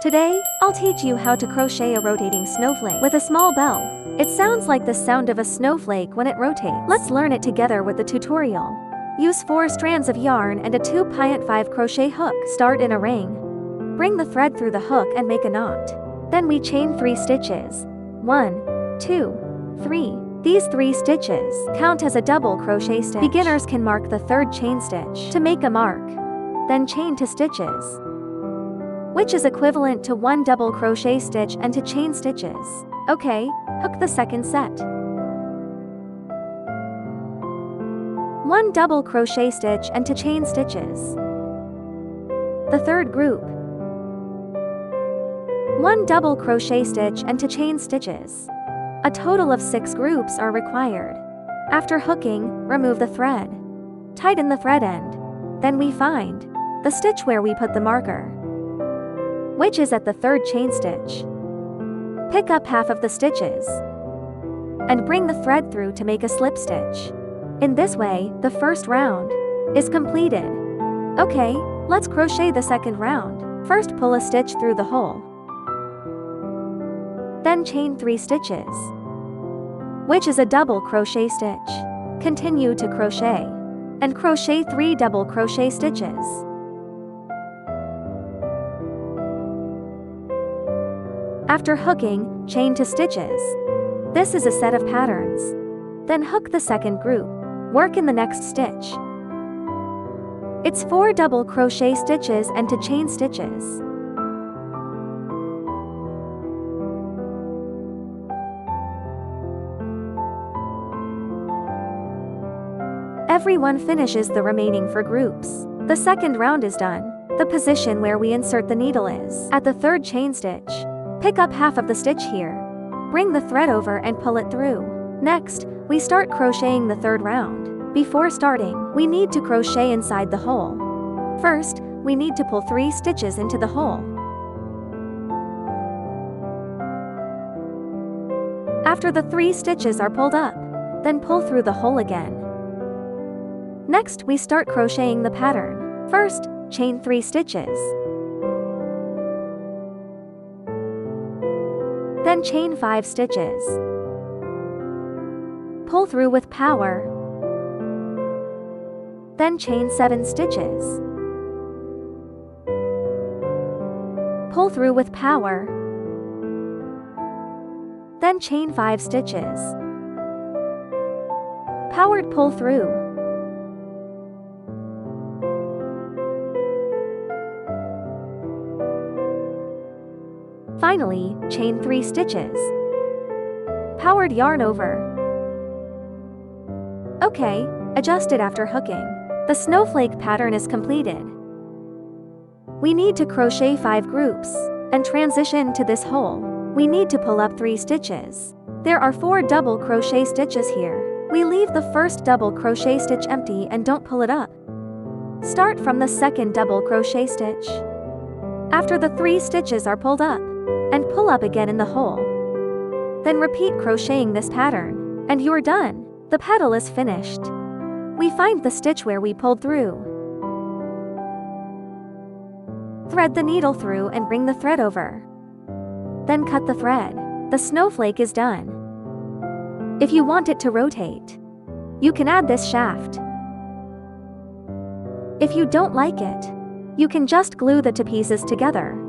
Today, I'll teach you how to crochet a rotating snowflake with a small bell. It sounds like the sound of a snowflake when it rotates. Let's learn it together with the tutorial. Use 4 strands of yarn and a 2.5 crochet hook. Start in a ring. Bring the thread through the hook and make a knot. Then we chain 3 stitches. 1, 2, 3. These 3 stitches count as a double crochet stitch. Beginners can mark the 3rd chain stitch to make a mark. Then chain 2 stitches, which is equivalent to 1 double crochet stitch and 2 chain stitches. Okay, hook the 2nd set. 1 double crochet stitch and 2 chain stitches. The 3rd group. 1 double crochet stitch and 2 chain stitches. A total of 6 groups are required. After hooking, remove the thread. Tighten the thread end. Then we find the stitch where we put the marker, which is at the 3rd chain stitch. Pick up half of the stitches and bring the thread through to make a slip stitch. In this way, the 1st round is completed. Okay, let's crochet the 2nd round. First, pull a stitch through the hole. Then chain 3 stitches, which is a double crochet stitch. Continue to crochet and crochet 3 double crochet stitches. After hooking, chain 2 stitches. This is a set of patterns. Then hook the 2nd group. Work in the next stitch. It's 4 double crochet stitches and 2 chain stitches. Everyone finishes the remaining 4 groups. The 2nd round is done. The position where we insert the needle is at the 3rd chain stitch. Pick up half of the stitch here. Bring the thread over and pull it through. Next, we start crocheting the 3rd round. Before starting, we need to crochet inside the hole. First, we need to pull 3 stitches into the hole. After the 3 stitches are pulled up, then pull through the hole again. Next, we start crocheting the pattern. First, chain 3 stitches. Then chain 5 stitches. Pull through with power. Then chain 7 stitches. Pull through with power. Then chain 5 stitches. Powered pull through. Finally, chain 3 stitches. Powered yarn over. Okay, adjust it after hooking. The snowflake pattern is completed. We need to crochet 5 groups and transition to this hole. We need to pull up 3 stitches. There are 4 double crochet stitches here. We leave the 1st double crochet stitch empty and don't pull it up. Start from the 2nd double crochet stitch. After the 3 stitches are pulled up, and pull up again in the hole. Then repeat crocheting this pattern, and you're done. The petal is finished. We find the stitch where we pulled through. Thread the needle through and bring the thread over. Then cut the thread. The snowflake is done. If you want it to rotate, you can add this shaft. If you don't like it, you can just glue the 2 pieces together.